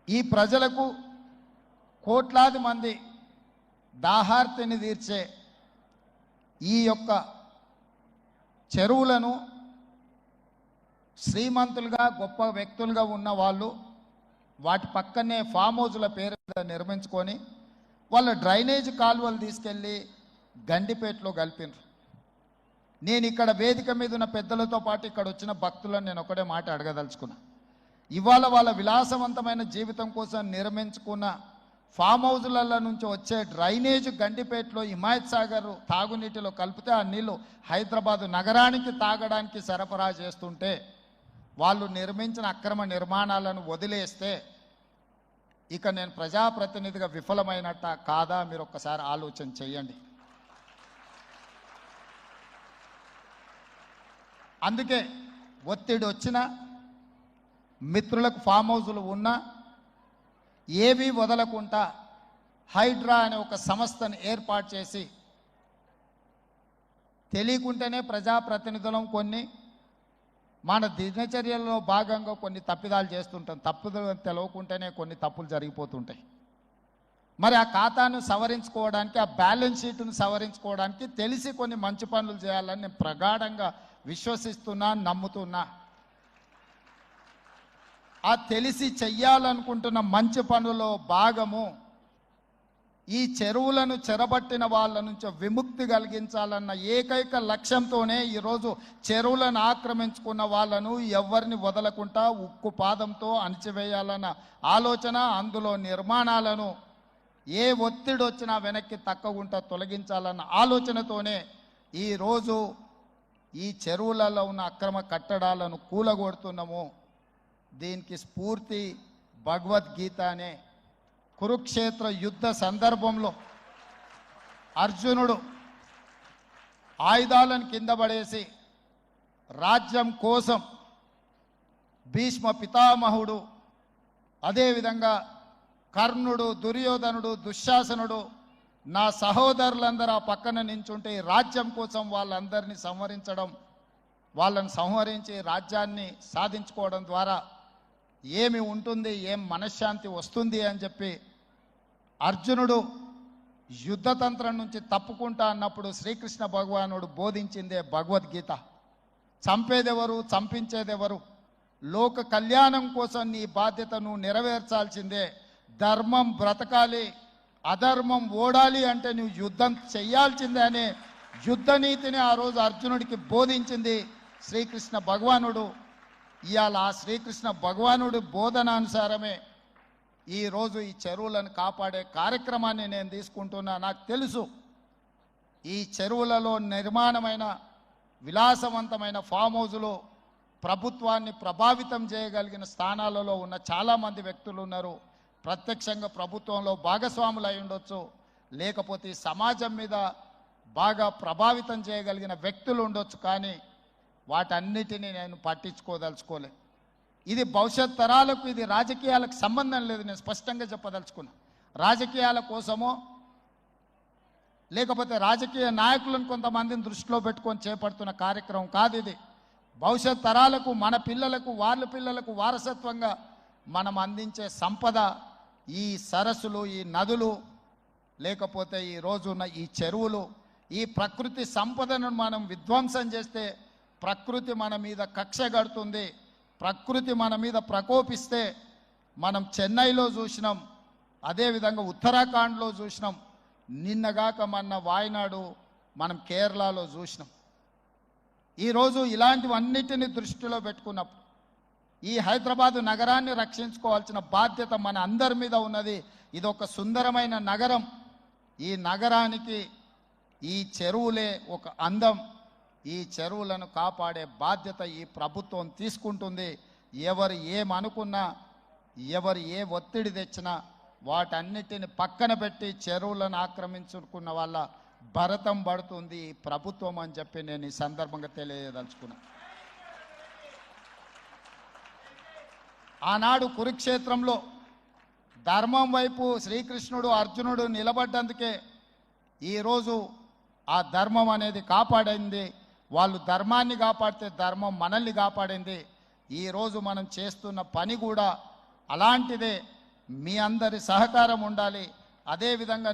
ఈ ప్రజలకు కోట్లాది మంది దాహార్తిని తీర్చే ఈ యొక్క చెరువులను శ్రీమంతులుగా గొప్ప వ్యక్తులుగా ఉన్న వాళ్ళు వాటి పక్కనే ఫామ్ హౌజుల పేరు నిర్మించుకొని వాళ్ళ డ్రైనేజ్ కాలువలు తీసుకెళ్ళి గండిపేటలో కలిపినారు. నేను ఇక్కడ వేదిక మీద ఉన్న పెద్దలతో పాటు ఇక్కడ వచ్చిన భక్తులను నేను ఒకటే మాట అడగదలుచుకున్నా. ఇవాళ వాళ్ళ విలాసవంతమైన జీవితం కోసం నిర్మించుకున్న ఫామ్ హౌజుల నుంచి వచ్చే డ్రైనేజ్ గండిపేటలో హిమాయత్ సాగర్ తాగునీటిలో కలిపితే ఆ నీళ్లు హైదరాబాద్ నగరానికి తాగడానికి సరఫరా చేస్తుంటే వాళ్ళు నిర్మించిన అక్రమ నిర్మాణాలను వదిలేస్తే ఇక నేను ప్రజాప్రతినిధిగా విఫలమైనట్ట కాదా మీరు ఒక్కసారి ఆలోచన చేయండి. అందుకే ఒత్తిడి వచ్చినా మిత్రులకు ఫామ్ హౌజులు ఉన్నా ఏవి వదలకుండా హైడ్రా అనే ఒక సంస్థను ఏర్పాటు చేసి తెలియకుంటేనే ప్రజాప్రతినిధులం కొన్ని మన దినచర్యల్లో భాగంగా కొన్ని తప్పిదాలు చేస్తుంటాం. తప్పుదలు తెలవకుంటేనే కొన్ని తప్పులు జరిగిపోతుంటాయి. మరి ఆ ఖాతాను సవరించుకోవడానికి ఆ బ్యాలెన్స్ షీట్ను సవరించుకోవడానికి తెలిసి కొన్ని మంచి పనులు చేయాలని నేను ప్రగాఢంగా విశ్వసిస్తున్నా, నమ్ముతున్నా. ఆ తెలిసి చెయ్యాలనుకుంటున్న మంచి పనుల్లో భాగము ఈ చెరువులను చెరబట్టిన వాళ్ళ నుంచి విముక్తి కలిగించాలన్న ఏకైక లక్ష్యంతోనే ఈరోజు చెరువులను ఆక్రమించుకున్న వాళ్ళను ఎవరిని వదలకుండా ఉక్కు పాదంతో అణిచివేయాలన్న ఆలోచన, అందులో నిర్మాణాలను ఏ ఒత్తిడి వచ్చినా వెనక్కి తక్కకుండా తొలగించాలన్న ఆలోచనతోనే ఈరోజు ఈ చెరువులలో ఉన్న అక్రమ కట్టడాలను కూలగొడుతున్నాము. దీనికి స్ఫూర్తి భగవద్గీత అనే కురుక్షేత్ర యుద్ధ సందర్భంలో అర్జునుడు ఆయుధాలను కింద పడేసి రాజ్యం కోసం భీష్మ పితామహుడు, అదేవిధంగా కర్ణుడు, దుర్యోధనుడు, దుశ్శాసనుడు, నా సహోదరులందరూ ఆ పక్కన నించుంటే రాజ్యం కోసం వాళ్ళందరినీ సంహరించడం, వాళ్ళని సంహరించి రాజ్యాన్ని సాధించుకోవడం ద్వారా ఏమి ఉంటుంది, ఏం మనశ్శాంతి వస్తుంది అని చెప్పి అర్జునుడు యుద్ధతంత్రం నుంచి తప్పుకుంటా అన్నప్పుడు శ్రీకృష్ణ భగవానుడు బోధించిందే భగవద్గీత. చంపేదెవరు, చంపించేదెవరు, లోక కళ్యాణం కోసం నీ బాధ్యతను నెరవేర్చాల్సిందే. ధర్మం బ్రతకాలి, అధర్మం ఓడాలి అంటే నువ్వు యుద్ధం చెయ్యాల్సిందే అనే యుద్ధ నీతిని ఆ రోజు అర్జునుడికి బోధించింది శ్రీకృష్ణ భగవానుడు. ఇవాళ ఆ శ్రీకృష్ణ భగవానుడి బోధనానుసారమే ఈరోజు ఈ చెరువులను కాపాడే కార్యక్రమాన్ని నేను తీసుకుంటున్నా. నాకు తెలుసు ఈ చెరువులలో నిర్మాణమైన విలాసవంతమైన ఫామ్ హౌజులు ప్రభుత్వాన్ని ప్రభావితం చేయగలిగిన స్థానాలలో ఉన్న చాలామంది వ్యక్తులు ఉన్నారు. ప్రత్యక్షంగా ప్రభుత్వంలో భాగస్వాములు అయి ఉండొచ్చు, లేకపోతే సమాజం మీద బాగా ప్రభావితం చేయగలిగిన వ్యక్తులు ఉండొచ్చు. కానీ వాటన్నిటినీ నేను పట్టించుకోదలుచుకోలే. ఇది భవిష్యత్ తరాలకు, ఇది రాజకీయాలకు సంబంధం లేదు. నేను స్పష్టంగా చెప్పదలుచుకున్నా. రాజకీయాల కోసమో లేకపోతే రాజకీయ నాయకులను కొంతమందిని దృష్టిలో పెట్టుకొని చేపడుతున్న కార్యక్రమం కాదు ఇది. భవిష్యత్ తరాలకు, మన పిల్లలకు, వాళ్ళ పిల్లలకు వారసత్వంగా మనం అందించే సంపద ఈ సరస్సులు, ఈ నదులు, లేకపోతే ఈ రోజున్న ఈ చెరువులు. ఈ ప్రకృతి సంపదను మనం విధ్వంసం చేస్తే ప్రకృతి మన మీద కక్ష కడుతుంది. ప్రకృతి మన మీద ప్రకోపిస్తే మనం చెన్నైలో చూసినాం, అదేవిధంగా ఉత్తరాఖండ్లో చూసినాం, నిన్నగాక మొన్న వాయనాడు, మనం కేరళలో చూసినాం. ఈరోజు ఇలాంటివన్నిటిని దృష్టిలో పెట్టుకున్నప్పుడు ఈ హైదరాబాదు నగరాన్ని రక్షించుకోవాల్సిన బాధ్యత మన అందరి మీద ఉన్నది. ఇది ఒక సుందరమైన నగరం. ఈ నగరానికి ఈ చెరువులే ఒక అందం. ఈ చెరువులను కాపాడే బాధ్యత ఈ ప్రభుత్వం తీసుకుంటుంది. ఎవరు ఏమనుకున్నా, ఎవరు ఏ ఒత్తిడి తెచ్చినా వాటన్నిటిని పక్కన పెట్టి చెరువులను ఆక్రమించుకున్న వాళ్ళ భరతం పడుతుంది ఈ ప్రభుత్వం అని చెప్పి నేను ఈ సందర్భంగా తెలియదలుచుకున్నా. ఆనాడు కురుక్షేత్రంలో ధర్మం వైపు శ్రీకృష్ణుడు, అర్జునుడు నిలబడ్డందుకే ఈరోజు ఆ ధర్మం అనేది కాపాడింది. వాళ్ళు ధర్మాన్ని కాపాడితే ధర్మం మనల్ని కాపాడింది. ఈరోజు మనం చేస్తున్న పని కూడా అలాంటిదే. మీ అందరి సహకారం ఉండాలి. అదేవిధంగా